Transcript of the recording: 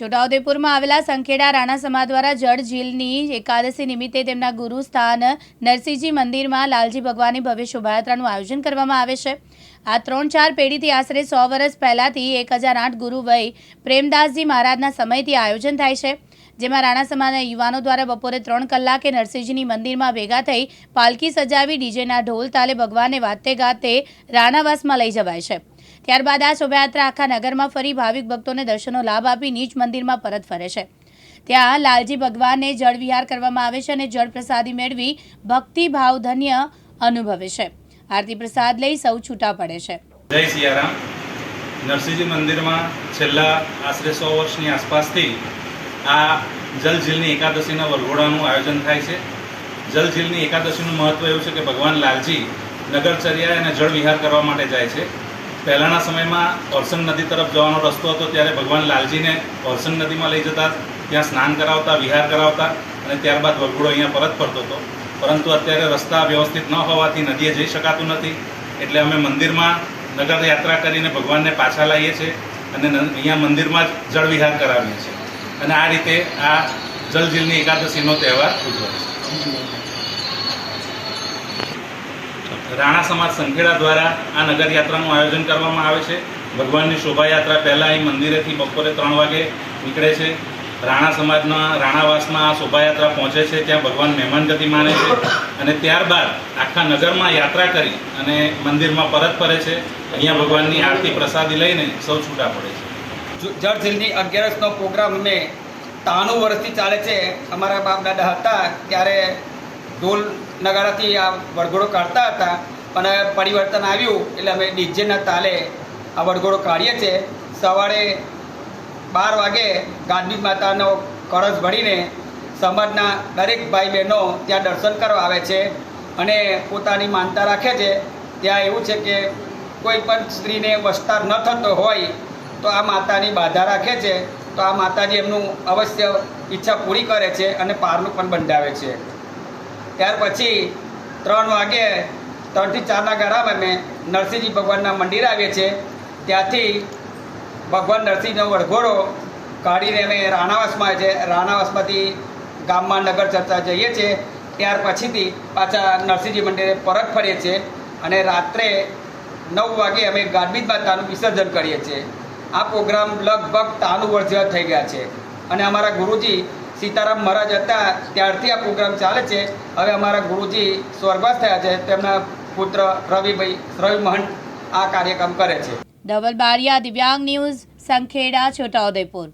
છોટાઉદેપુરમાં આવેલા સંખેડા રાણા સમાજ દ્વારા જળ ઝીલની એકાદશી નિમિત્તે તેમના ગુરુ સ્થાન નરસિંહજી મંદિરમાં લાલજી ભગવાનની ભવ્ય શોભાયાત્રાનું આયોજન કરવામાં આવે છે। આ 3-4 પેઢીથી આશરે 100 વર્ષ પહેલાંથી 1008 ગુરુ વય પ્રેમદાસજી મહારાજના સમયથી આયોજન થાય છે, જેમાં રાણા સમાજના યુવાનો દ્વારા બપોરે 3 કલાકે નરસિંહજીની મંદિરમાં ભેગા થઈ પાલકી સજાવી ડીજેના ઢોલ તાલે ભગવાનને વાતે ગાતે રાણાવાસમાં લઈ જવાય છે। ત્યારબાદ આ શોભાયાત્રા આખા નગરમાં ફરી ભાવિક ભક્તોને દર્શનનો લાભ આપી નીચ મંદિરમાં પરત ફરે છે। ત્યાં લાલજી ભગવાનને જળ વિહાર કરવામાં આવે છે અને જળ પ્રસાદી મેળવી ભક્તિ ભાવ ધન્ય અનુભવે છે। આરતી પ્રસાદ લઈ સૌ છૂટા પડે છે। જય સિયારામ। નરસિંહજી મંદિરમાં છેલ્લા આશરે 100 વર્ષની આસપાસથી આ જલઝીલની એકાદશીના વરઘોડાનું આયોજન થાય છે। જલઝીલની એકાદશીનું મહત્વ એવું છે કે ભગવાન લાલજી નગરચર્યા અને જળ વિહાર કરવા માટે જાય છે। પહેલાંના સમયમાં ઓરસંગ નદી તરફ જવાનો રસ્તો હતો, ત્યારે ભગવાન લાલજીને ઓરસંગ નદીમાં લઈ જતા, ત્યાં સ્નાન કરાવતા, વિહાર કરાવતા અને ત્યારબાદ વરઘોડો અહીંયા પરત ફરતો હતો। પરંતુ અત્યારે રસ્તા વ્યવસ્થિત ન હોવાથી નદીએ જઈ શકાતું નથી, એટલે અમે મંદિરમાં નગર યાત્રા કરીને ભગવાનને પાછા લાવીએ છીએ અને અહીંયા મંદિરમાં જ જળ વિહાર કરાવીએ છીએ અને આ રીતે આ જલઝીલની એકાદશીનો તહેવાર ઉજવાય છે। રાણા સમાજ સંખેડા દ્વારા આ નગરયાત્રાનું આયોજન કરવામાં આવે છે। ભગવાનની શોભાયાત્રા પહેલાં અહીં મંદિરેથી બપોરે 3 વાગે નીકળે છે। રાણા સમાજના રાણાવાસમાં આ શોભાયાત્રા પહોંચે છે, ત્યાં ભગવાન મહેમાનગતિ માને છે અને ત્યારબાદ આખા નગરમાં યાત્રા કરી અને મંદિરમાં પરત ફરે છે। અહીંયા ભગવાનની આરતી પ્રસાદી લઈને સૌ છૂટા પડે છે। જળઝીલની 11નો પ્રોગ્રામ અમે 93 વર્ષથી ચાલે છે। અમારા બાપ દાદા હતા ત્યારે ઢોલ નગારાથી આ વરઘોડો કાઢતા હતા, અને પરિવર્તન આવ્યું એટલે અમે ડીજેના તાલે આ વરઘોડો કાઢીએ છીએ। સવારે 12 વાગે ગાદી માતાનો કળશ ભરીને સમાજના દરેક ભાઈ બહેનો ત્યાં દર્શન કરવા આવે છે અને પોતાની માનતા રાખે છે। ત્યાં એવું છે કે કોઈ પણ સ્ત્રીને વસ્તાર ન થતો હોય તો આ માતાની બાધા રાખે છે, તો આ માતાજી એમનું અવશ્ય ઈચ્છા પૂરી કરે છે અને પારનું પણ બંધાવે છે। ત્યાર પછી 3 વાગે 3 થી 4ના ગાળામાં અમે નરસિંહજી ભગવાનના મંદિર આવીએ છીએ। ત્યાંથી ભગવાન નરસિંહનો વરઘોડો કાઢીને અમે રાણાવાસમાં છે, રાણાવાસમાંથી ગામમાં નગર ચર્ચા જઈએ છીએ। ત્યાર પછીથી પાછા નરસિંહજી મંદિરે પરત ફરીએ છીએ અને રાત્રે 9 વાગે અમે ગાડબીજ માતાનું વિસર્જન કરીએ છીએ। આ પ્રોગ્રામ લગભગ 93 વર્ષ જેવા થઈ ગયા છે અને અમારા ગુરુજી સીતારામ મહારાજ હતા ત્યારથી આ પ્રોગ્રામ ચાલે છે। હવે અમારા ગુરુજી સ્વર્ગવાસ થયા છે, તેમના પુત્ર રવિ મહંત આ કાર્યક્રમ કરે છે। ધવલ બારિયા, દિવ્યાંગ ન્યૂઝ, સંખેડા, છોટાઉદેપુર।